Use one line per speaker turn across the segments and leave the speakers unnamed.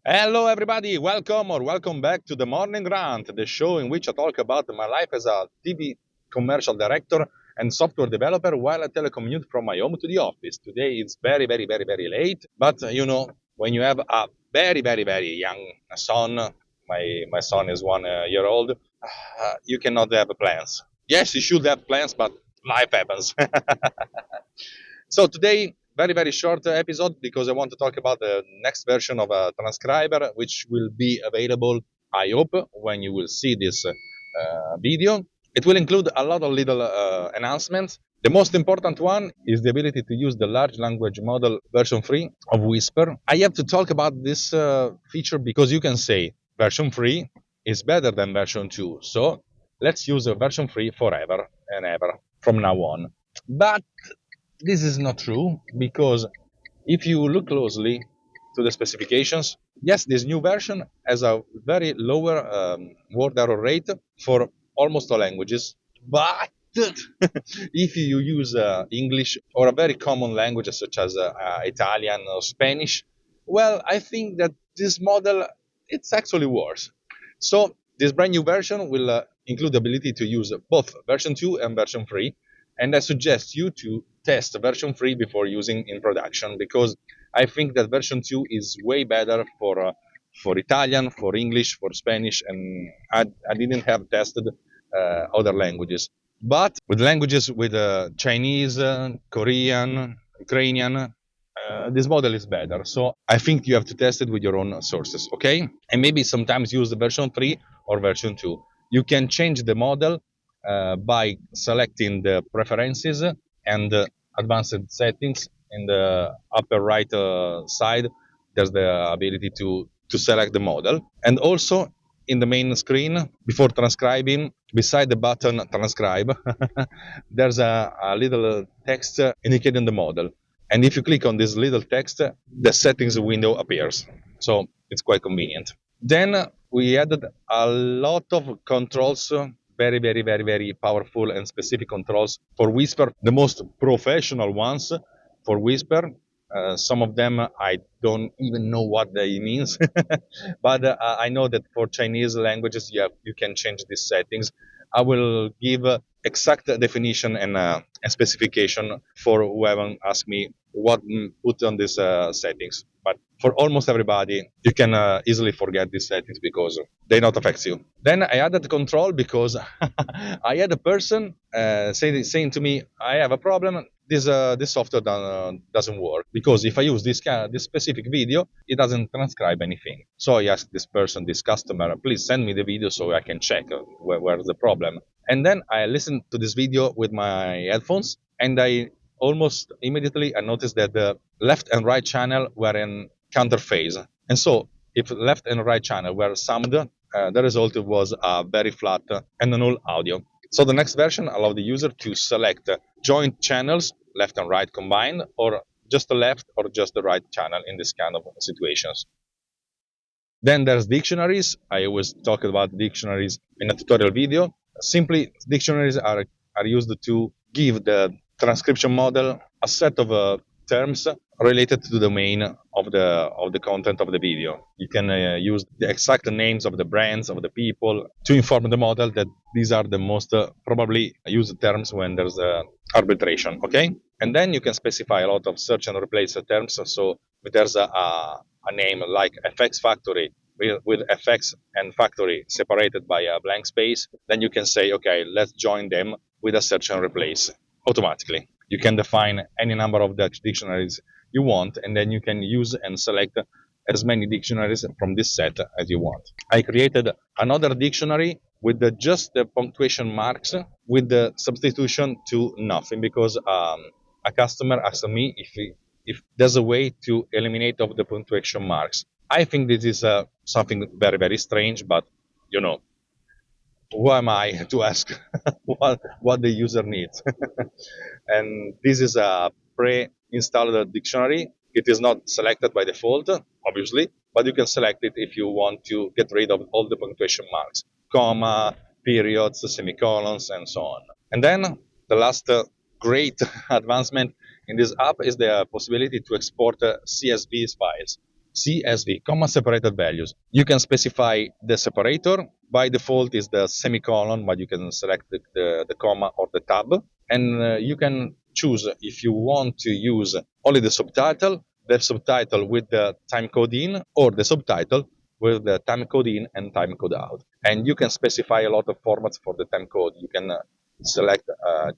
Hello, everybody. Welcome back to the Morning Rant, the show in which I talk about my life as a TV commercial director and software developer while I telecommute from my home to the office. Today it's very late, but when you have a very young son, my son is 1 year old, you cannot have plans. Yes, you should have plans, but life happens. So today, very short episode because I want to talk about the next version of a transcriber, which will be available, I hope, when you will see this video. It will include a lot of little announcements. The most important one is the ability to use the large language model version 3 of Whisper. I have to talk about this feature because you can say version 3 is better than version 2. So let's use a version 3 forever and ever from now on. But this is not true because if you look closely to the specifications, yes, this new version has a very lower word error rate for almost all languages. But if you use English or a very common language such as Italian or Spanish, well, I think that this model it's actually worse. So this brand new version will include the ability to use both version 2 and version 3, and I suggest you to test version 3 before using in production because I think that version 2 is way better for Italian, for English, for Spanish, and I didn't have tested other languages. But with languages with Chinese, Korean, Ukrainian, this model is better. So I think you have to test it with your own sources, okay? And maybe sometimes use the version 3 or version 2. You can change the model by selecting the preferences and advanced settings in the upper right side. There's the ability to select the model, and also in the main screen before transcribing, beside the button transcribe, there's a little text indicating the model. And if you click on this little text, the settings window appears. So it's quite convenient. Then we added a lot of controls, very powerful and specific controls for Whisper, the most professional ones for Whisper. Some of them I don't even know what they means, but I know that for Chinese languages you can change these settings. I will give exact definition and specification for whoever asks me what put on these settings. But for almost everybody, you can easily forget these settings because they not affect you. Then I added control because I had a person saying to me, "I have a problem. This software doesn't work because if I use this specific video, it doesn't transcribe anything." So I asked this person, this customer, please send me the video so I can check where's the problem. And then I listened to this video with my headphones, and I almost immediately I noticed that the left and right channel were in counter phase. And so if left and right channel were summed, the result was a very flat and null audio. So the next version allowed the user to select joint channels, left and right combined, or just the left or just the right channel in this kind of situations. Then there's dictionaries. I always talk about dictionaries in a tutorial video. Simply, dictionaries are used to give the transcription model a set of terms related to the domain of the content of the video. You can use the exact names of the brands of the people to inform the model that these are the most probably used terms when there's arbitration. Okay, and then you can specify a lot of search and replace terms. So if there's a name like FX Factory with FX and Factory separated by a blank space, then you can say, okay, let's join them with a search and replace automatically. You can define any number of dictionaries you want, and then you can use and select as many dictionaries from this set as you want. I created another dictionary with just the punctuation marks with the substitution to nothing because a customer asked me if there's a way to eliminate of the punctuation marks. I think this is something very strange, but you know, who am I to ask what the user needs? And this is a pre-installed dictionary. It is not selected by default, obviously, but you can select it if you want to get rid of all the punctuation marks, comma, periods, semicolons, and so on. And then the last great advancement in this app is the possibility to export CSV files. CSV, comma separated values. You can specify the separator. By default is the semicolon, but you can select the comma or the tab. And you can choose if you want to use only the subtitle with the timecode in, or the subtitle with the timecode in and timecode out. And you can specify a lot of formats for the timecode. You can select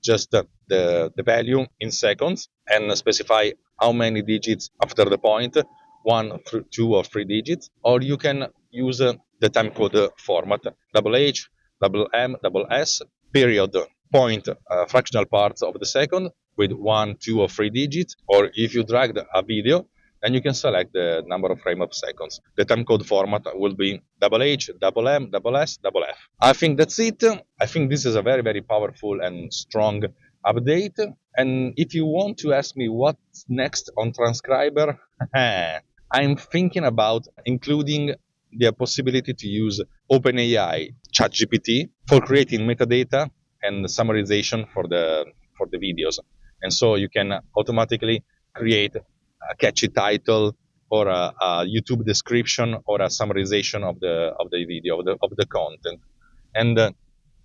just the value in seconds and specify how many digits after the point, 1, 2, or 3 digits, or you can use the timecode format, double H, double M, double S, period, point, fractional parts of the second with 1, 2, or 3 digits, or if you drag a video, then you can select the number of frame of seconds. The timecode format will be double H, double M, double S, double F. I think that's it. I think this is a very, very powerful and strong update. And if you want to ask me what's next on Transcriber, I'm thinking about including the possibility to use OpenAI ChatGPT for creating metadata and summarization for the videos. And so you can automatically create a catchy title or a YouTube description or a summarization of the video of the content. And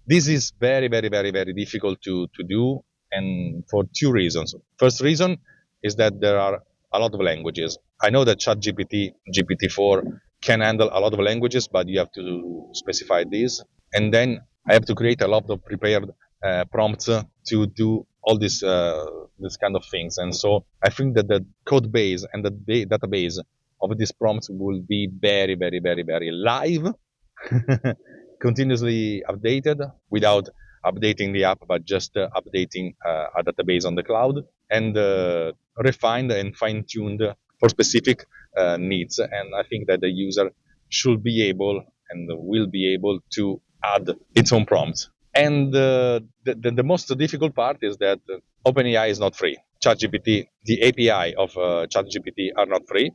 this is very, very, very, very difficult to do, and for two reasons. First reason is that there are a lot of languages. I know that ChatGPT, GPT-4 can handle a lot of languages, but you have to specify this. And then I have to create a lot of prepared prompts to do all this kind of things. And so I think that the code base and the database of these prompts will be very, very, very, very live, continuously updated without updating the app, but just updating a database on the cloud, and refined and fine-tuned for specific needs. And I think that the user should be able and will be able to add its own prompts. And the most difficult part is that OpenAI is not free. ChatGPT, the API of ChatGPT are not free.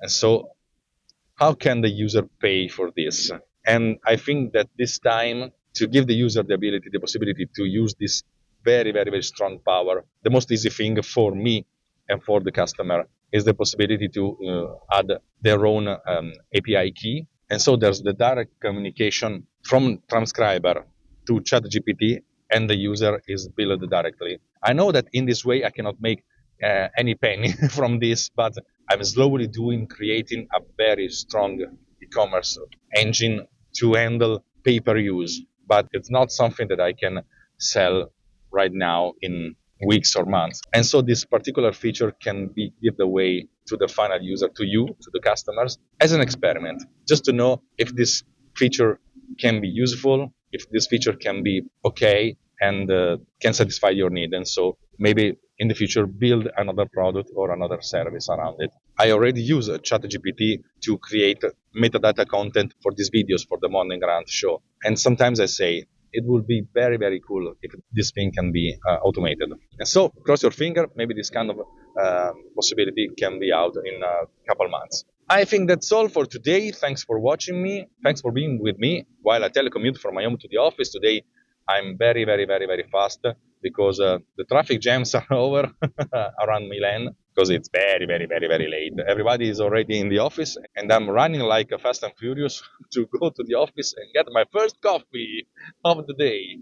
And so how can the user pay for this? And I think that this time, to give the user the possibility to use this very, very, very strong power, the most easy thing for me and for the customer is the possibility to add their own API key. And so there's the direct communication from Transcriber to ChatGPT, and the user is billed directly. I know that in this way I cannot make any penny from this, but I'm slowly creating a very strong e-commerce engine to handle pay-per-use. But it's not something that I can sell right now in weeks or months. And so this particular feature can be give away to the final user, to you, to the customers, as an experiment, just to know if this feature can be useful, if this feature can be okay and can satisfy your need. And so maybe in the future build another product or another service around it. I already use ChatGPT to create metadata content for these videos for the Morning Rant show. And sometimes I say, it would be very, very cool if this thing can be automated. And so cross your finger, maybe this kind of possibility can be out in a couple months. I think that's all for today. Thanks for watching me. Thanks for being with me while I telecommute from my home to the office. Today, I'm very, very, very, very fast because the traffic jams are over around Milan, because it's very, very, very, very late. Everybody is already in the office, and I'm running like a Fast and Furious to go to the office and get my first coffee of the day.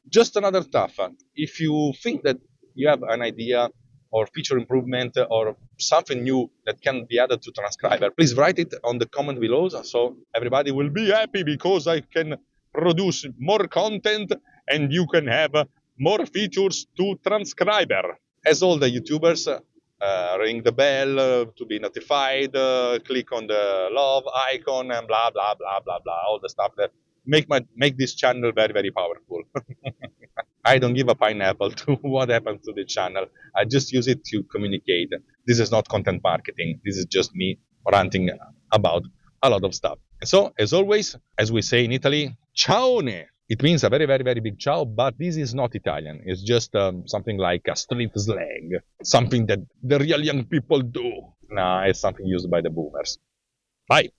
Just another stuff. If you think that you have an idea or feature improvement or something new that can be added to Transcriber, please write it on the comment below, so everybody will be happy because I can produce more content and you can have more features to Transcriber. As all the YouTubers, ring the bell to be notified, click on the love icon, and blah, blah, blah, blah, blah, all the stuff that make this channel very, very powerful. I don't give a pineapple to what happens to the channel. I just use it to communicate. This is not content marketing. This is just me ranting about a lot of stuff. So, as always, as we say in Italy, ciaone! It means a very, very, very big ciao, but this is not Italian. It's just something like a street slang, something that the real young people do. Nah, it's something used by the boomers. Bye!